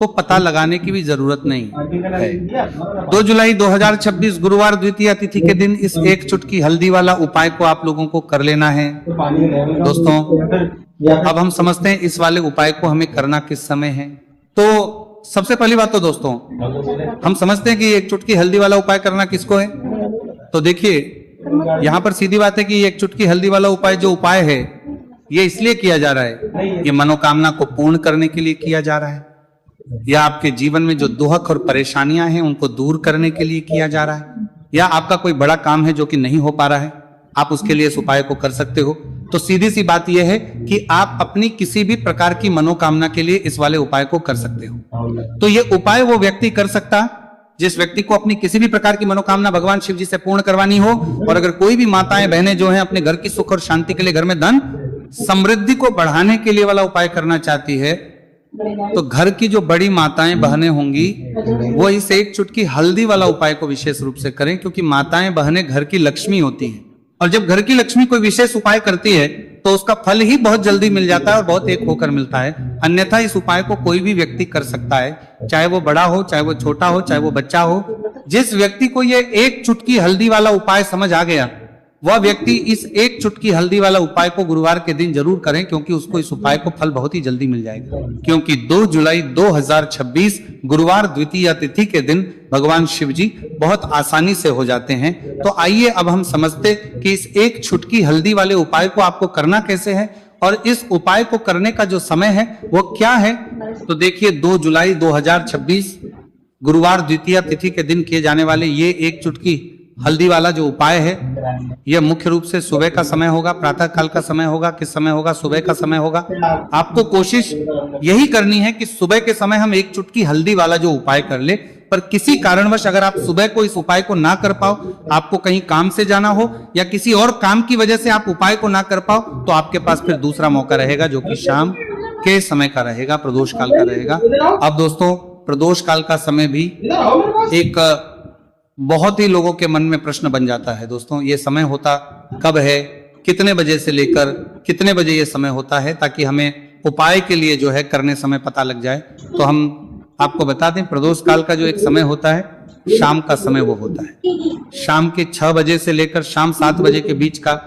को पता लगाने की भी जरूरत नहीं है। 2 जुलाई 2026 गुरुवार द्वितीया तिथि के दिन इस एक चुटकी हल्दी वाला उपाय को आप लोगों को कर लेना है। दोस्तों, अब हम समझते हैं इस वाले उपाय को हमें करना किस समय है। तो सबसे पहली बात तो दोस्तों, हम समझते हैं कि एक चुटकी हल्दी वाला उपाय करना किसको है। तो देखिए, यहां पर सीधी बात है कि एक चुटकी हल्दी वाला उपाय जो उपाय है, ये इसलिए किया जा रहा है, ये मनोकामना को पूर्ण करने के लिए किया जा रहा है, या आपके जीवन में जो दुख और परेशानियां हैं उनको दूर करने के लिए किया जा रहा है, या आपका कोई बड़ा काम है जो कि नहीं हो पा रहा है, आप उसके लिए इस उपाय को कर सकते हो। तो सीधी सी बात यह है कि आप अपनी किसी भी प्रकार की मनोकामना के लिए इस वाले उपाय को कर सकते हो। तो ये उपाय वो व्यक्ति कर सकता जिस व्यक्ति को अपनी किसी भी प्रकार की मनोकामना भगवान शिव जी से पूर्ण करवानी हो। और अगर कोई भी माताएं बहनें जो हैं अपने घर की सुख और शांति के लिए, घर में धन समृद्धि को बढ़ाने के लिए वाला उपाय करना चाहती है, तो घर की जो बड़ी माताएं बहनें होंगी वो इस एक चुटकी हल्दी वाला उपाय को विशेष रूप से करें, क्योंकि माताएं बहनें घर की लक्ष्मी होती हैं। और जब घर की लक्ष्मी कोई विशेष उपाय करती है तो उसका फल ही बहुत जल्दी मिल जाता है और बहुत एक होकर मिलता है। अन्यथा इस उपाय को कोई भी व्यक्ति कर सकता है, चाहे वो बड़ा हो, चाहे वो छोटा हो, चाहे वो बच्चा हो। जिस व्यक्ति को ये एक चुटकी हल्दी वाला उपाय समझ आ गया, वह व्यक्ति इस एक चुटकी हल्दी वाला उपाय को गुरुवार के दिन जरूर करें, क्योंकि उसको इस उपाय को फल बहुत ही जल्दी मिल जाएगा। क्योंकि 2 जुलाई 2026 गुरुवार द्वितीया तिथि के दिन भगवान शिव जी बहुत आसानी से हो जाते हैं। तो आइए अब हम समझते कि इस एक चुटकी हल्दी वाले उपाय को आपको करना कैसे है और इस उपाय को करने का जो समय है वो क्या है। तो देखिए, 2 जुलाई 2026 गुरुवार द्वितीया तिथि के दिन किए जाने वाले ये एक चुटकी हल्दी वाला जो उपाय है, यह मुख्य रूप से सुबह का समय होगा, प्रातः काल का समय होगा। किस समय होगा? सुबह का समय होगा। आपको कोशिश यही करनी है कि सुबह के समय हम एक चुटकी हल्दी वाला जो उपाय कर ले। पर किसी कारणवश अगर आप सुबह को इस उपाय को ना कर पाओ, आपको कहीं काम से जाना हो या किसी और काम की वजह से आप उपाय को ना कर पाओ, तो आपके पास फिर दूसरा मौका रहेगा जो कि शाम के समय का रहेगा, प्रदोष काल का रहेगा। अब दोस्तों, प्रदोष काल का समय भी एक बहुत ही लोगों के मन में प्रश्न बन जाता है। दोस्तों, ये समय होता कब है, कितने बजे से लेकर कितने बजे ये समय होता है, ताकि हमें उपाय के लिए जो है करने समय पता लग जाए। तो हम आपको बता दें, प्रदोष काल का जो एक समय होता है, शाम का समय वो होता है। शाम के 6 बजे से लेकर शाम 7 बजे के बीच का,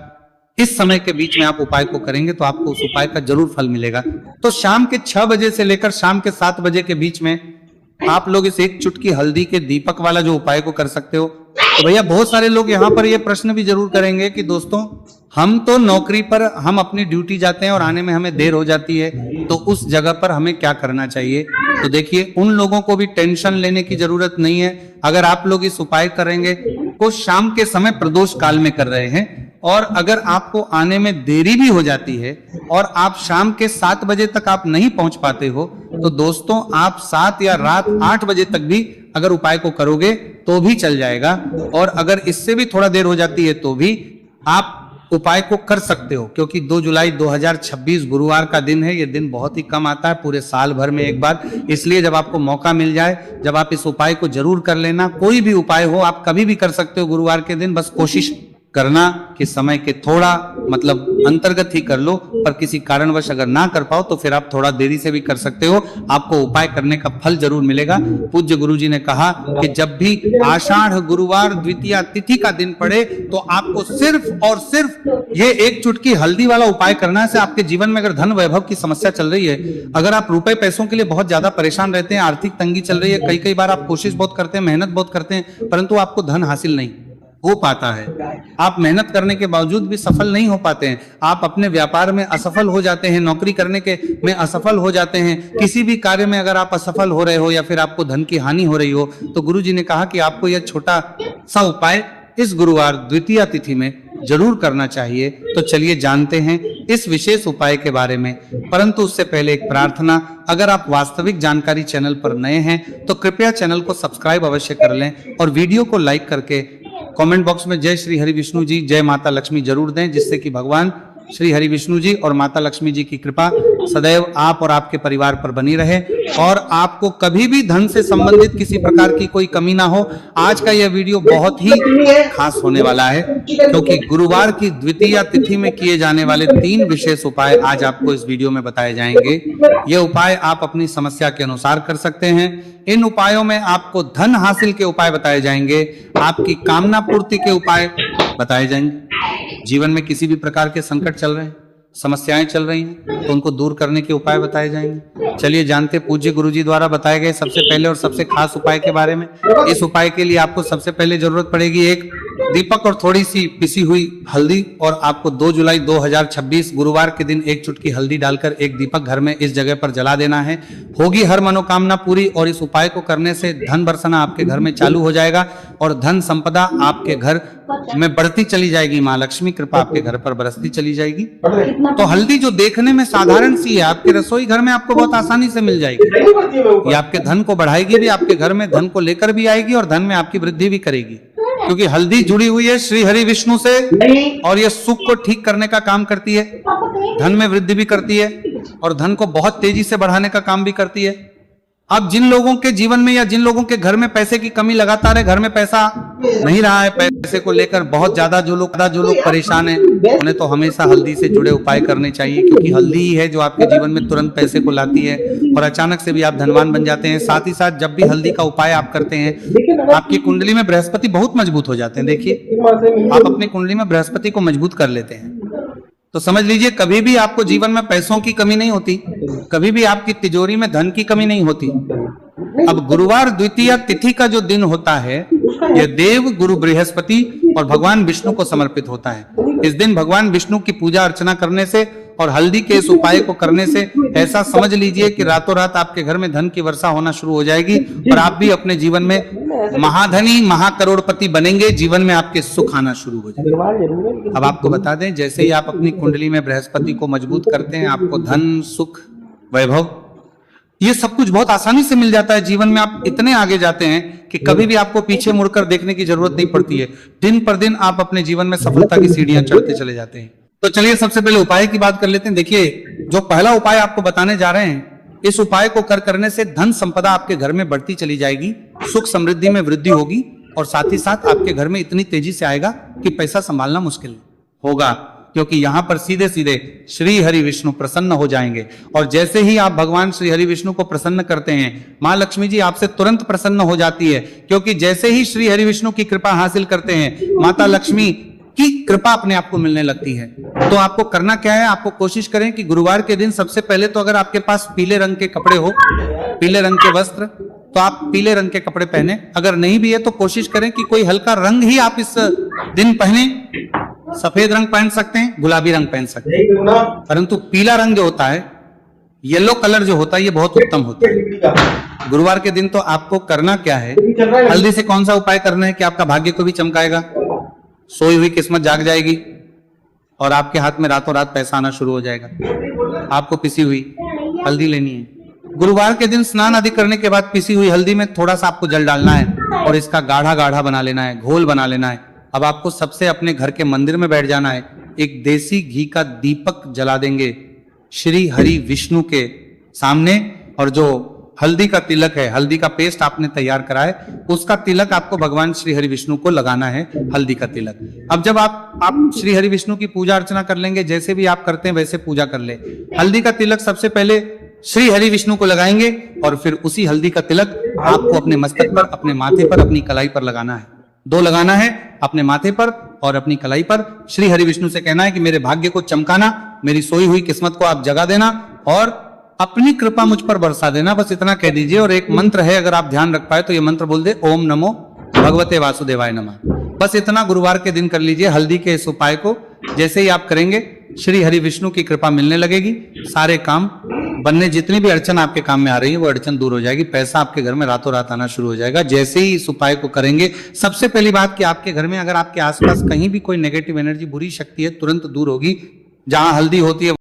इस समय के बीच में आप उपाय को करेंगे तो आपको उस उपाय का जरूर फल मिलेगा। तो शाम के 6 बजे से लेकर शाम के 7 बजे के बीच में आप लोग इस एक चुटकी हल्दी के दीपक वाला जो उपाय को कर सकते हो। तो भैया, बहुत सारे लोग यहाँ पर ये प्रश्न भी जरूर करेंगे कि दोस्तों, हम तो नौकरी पर, हम अपनी ड्यूटी जाते हैं और आने में हमें देर हो जाती है, तो उस जगह पर हमें क्या करना चाहिए। तो देखिए, उन लोगों को भी टेंशन लेने की जरूरत नहीं है। अगर आप लोग इस उपाय करेंगे को शाम के समय प्रदोष काल में कर रहे हैं, और अगर आपको आने में देरी भी हो जाती है और आप शाम के 7 बजे तक आप नहीं पहुंच पाते हो, तो दोस्तों आप 7 या रात 8 बजे तक भी अगर उपाय को करोगे तो भी चल जाएगा। और अगर इससे भी थोड़ा देर हो जाती है तो भी आप उपाय को कर सकते हो, क्योंकि 2 जुलाई 2026 गुरुवार का दिन है। ये दिन बहुत ही कम आता है पूरे साल भर में एक बार, इसलिए जब आपको मौका मिल जाए, जब आप इस उपाय को जरूर कर लेना। कोई भी उपाय हो, आप कभी भी कर सकते हो गुरुवार के दिन। बस कोशिश करना कि समय के थोड़ा मतलब अंतर्गत ही कर लो, पर किसी कारणवश अगर ना कर पाओ तो फिर आप थोड़ा देरी से भी कर सकते हो, आपको उपाय करने का फल जरूर मिलेगा। पूज्य गुरु जी ने कहा कि जब भी आषाढ़ गुरुवार द्वितीया तिथि का दिन पड़े तो आपको सिर्फ और सिर्फ ये एक चुटकी हल्दी वाला उपाय करना है। आपके जीवन में अगर धन वैभव की समस्या चल रही है, अगर आप रुपए पैसों के लिए बहुत ज्यादा परेशान रहते हैं, आर्थिक तंगी चल रही है, कई बार आप कोशिश बहुत करते हैं, मेहनत बहुत करते हैं, परंतु आपको धन हासिल नहीं हो पाता है, आप मेहनत करने के बावजूद भी सफल नहीं हो पाते हैं, आप अपने व्यापार में असफल हो जाते हैं, नौकरी करने के में असफल हो जाते हैं, किसी भी कार्य में अगर आप असफल हो रहे हो या फिर आपको धन की हानि हो रही हो, तो गुरु जी ने कहा कि आपको यह छोटा सा उपाय इस गुरुवार द्वितीया तिथि में जरूर करना चाहिए। तो चलिए जानते हैं इस विशेष उपाय के बारे में। परंतु उससे पहले एक प्रार्थना, अगर आप वास्तविक जानकारी चैनल पर नए हैं तो कृपया चैनल को सब्सक्राइब अवश्य कर लें और वीडियो को लाइक करके कमेंट बॉक्स में जय श्री हरि विष्णु जी, जय माता लक्ष्मी जरूर दें, जिससे कि भगवान श्री हरि विष्णु जी और माता लक्ष्मी जी की कृपा सदैव आप और आपके परिवार पर बनी रहे और आपको कभी भी धन से संबंधित किसी प्रकार की कोई कमी ना हो। आज का यह वीडियो बहुत ही खास होने वाला है क्योंकि गुरुवार की द्वितीया तिथि में किए जाने वाले 3 विशेष उपाय आज आपको इस वीडियो में बताए जाएंगे। ये उपाय आप अपनी समस्या के अनुसार कर सकते हैं। इन उपायों में आपको धन हासिल के उपाय बताए जाएंगे, आपकी कामना पूर्ति के उपाय बताए जाएंगे। जीवन में किसी भी प्रकार के संकट चल रहे हैं, समस्याएं चल रही हैं तो उनको दूर करने के उपाय बताए जाएंगे। चलिए जानते पूज्य गुरुजी द्वारा बताए गए सबसे पहले और सबसे खास उपाय के बारे में। इस उपाय के लिए आपको सबसे पहले जरूरत पड़ेगी एक दीपक और थोड़ी सी पिसी हुई हल्दी और आपको 2 जुलाई 2026 गुरुवार के दिन 1 चुटकी हल्दी डालकर एक दीपक घर में इस जगह पर जला देना है। होगी हर मनोकामना पूरी और इस उपाय को करने से धन बरसना आपके घर में चालू हो जाएगा और धन संपदा आपके घर में बढ़ती चली जाएगी। माँ लक्ष्मी कृपा आपके घर पर बरसती चली जाएगी। तो हल्दी जो देखने में साधारण सी है, आपके रसोई घर में आपको बहुत आसानी से मिल जाएगी। ये आपके धन को बढ़ाएगी भी, आपके घर में धन को लेकर भी आएगी और धन में आपकी वृद्धि भी करेगी क्योंकि हल्दी जुड़ी हुई है श्री हरि विष्णु से और यह सुख को ठीक करने का काम करती है, धन में वृद्धि भी करती है और धन को बहुत तेजी से बढ़ाने का काम भी करती है। अब जिन लोगों के जीवन में या जिन लोगों के घर में पैसे की कमी लगातार है, घर में पैसा नहीं रहा है, पैसे को लेकर बहुत ज्यादा जो लोग परेशान हैं, उन्हें तो हमेशा हल्दी से जुड़े उपाय करने चाहिए क्योंकि हल्दी ही है जो आपके जीवन में तुरंत पैसे को लाती है और अचानक से भी आप धनवान बन जाते हैं। साथ ही साथ जब भी हल्दी का उपाय आप करते हैं आपकी कुंडली में बृहस्पति बहुत मजबूत हो जाते हैं। देखिए आप अपनी कुंडली में बृहस्पति को मजबूत कर लेते हैं तो समझ लीजिए कभी भी आपको जीवन में पैसों की कमी नहीं होती, कभी भी आपकी तिजोरी में धन की कमी नहीं होती। अब गुरुवार द्वितीया तिथि का जो दिन होता है यह देव गुरु बृहस्पति और भगवान विष्णु को समर्पित होता है। इस दिन भगवान विष्णु की पूजा अर्चना करने से और हल्दी के इस उपाय को करने से ऐसा समझ लीजिए कि रातों रात आपके घर में धन की वर्षा होना शुरू हो जाएगी और आप भी अपने जीवन में महाधनी महाकरोड़पति बनेंगे। जीवन में आपके सुख आना शुरू हो जाएगा। अब आपको बता दें जैसे ही आप अपनी कुंडली में बृहस्पति को मजबूत करते हैं आपको धन, सुख, वैभव ये सब कुछ बहुत आसानी से मिल जाता है। जीवन में आप इतने आगे जाते हैं कि कभी भी आपको पीछे मुड़कर देखने की जरूरत नहीं पड़ती है। दिन पर दिन आप अपने जीवन में सफलता की सीढ़ियां चढ़ते चले जाते हैं। तो चलिए सबसे पहले उपाय की बात कर लेते हैं। देखिए जो पहला उपाय आपको बताने जा रहे हैं, इस उपाय को करने से धन संपदा आपके घर में बढ़ती चली जाएगी, सुख समृद्धि में वृद्धि होगी और साथ ही साथ आपके घर में इतनी तेजी से आएगा कि पैसा संभालना मुश्किल होगा क्योंकि यहाँ पर सीधे सीधे श्री हरि विष्णु प्रसन्न हो जाएंगे और जैसे ही आप भगवान श्री हरि विष्णु को प्रसन्न करते हैं माँ लक्ष्मी जी आपसे तुरंत प्रसन्न हो जाती है क्योंकि जैसे ही श्री हरि विष्णु की कृपा हासिल करते हैं माता लक्ष्मी की कृपा अपने आप को मिलने लगती है। तो आपको करना क्या है, आपको कोशिश करें कि गुरुवार के दिन सबसे पहले तो अगर आपके पास पीले रंग के कपड़े हो, पीले रंग के वस्त्र, तो आप पीले रंग के कपड़े पहने। अगर नहीं भी है तो कोशिश करें कि कोई हल्का रंग ही आप इस दिन पहने। सफेद रंग पहन सकते हैं, गुलाबी रंग पहन सकते हैं, परंतु पीला रंग जो होता है, येलो कलर जो होता है, ये बहुत उत्तम होता है। गुरुवार के दिन तो आपको करना क्या है, हल्दी से कौन सा उपाय करना है कि आपका भाग्य को भी चमकाएगा, सोई हुई किस्मत जाग जाएगी और आपके हाथ में रातों रात पैसा आना शुरू हो जाएगा। आपको पिसी हुई हल्दी लेनी है। गुरुवार के दिन स्नान आदि करने के बाद पिसी हुई हल्दी में थोड़ा सा आपको जल डालना है और इसका गाढ़ा गाढ़ा बना लेना है, घोल बना लेना है। अब आपको सबसे अपने घर के मंदिर में बैठ जाना है, एक देसी घी का दीपक जला देंगे श्री हरि विष्णु के सामने और जो हल्दी का तिलक है, हल्दी का पेस्ट आपने तैयार करा है, उसका तिलक आपको भगवान श्री हरि विष्णु को लगाना है, हल्दी का तिलक। अब जब आप श्री हरि विष्णु की पूजा अर्चना कर लेंगे, जैसे भी आप करते हैं वैसे पूजा कर ले। हल्दी का तिलक सबसे पहले श्री हरि विष्णु को लगाएंगे और फिर उसी हल्दी का तिलक आपको अपने मस्तक पर, अपने माथे पर, अपनी कलाई पर लगाना है। 2 लगाना है, अपने माथे पर और अपनी कलाई पर। श्री हरि विष्णु से कहना है कि मेरे भाग्य को चमकाना, मेरी सोई हुई किस्मत को आप जगा देना और अपनी कृपा मुझ पर बरसा देना। बस इतना कह दीजिए और एक मंत्र है, अगर आप ध्यान रख पाए तो ये मंत्र बोल दे, ओम नमो भगवते वासुदेवाय नमः। बस इतना गुरुवार के दिन कर लीजिए हल्दी के इस उपाय को। जैसे ही आप करेंगे श्री हरि विष्णु की कृपा मिलने लगेगी, सारे काम बनने, जितनी भी अड़चन आपके काम में आ रही है वो अड़चन दूर हो जाएगी, पैसा आपके घर में रातों रात आना शुरू हो जाएगा। जैसे ही इस उपाय को करेंगे, सबसे पहली बात कि आपके घर में अगर आपके आसपास कहीं भी कोई नेगेटिव एनर्जी, बुरी शक्ति है, तुरंत दूर होगी। जहां हल्दी होती है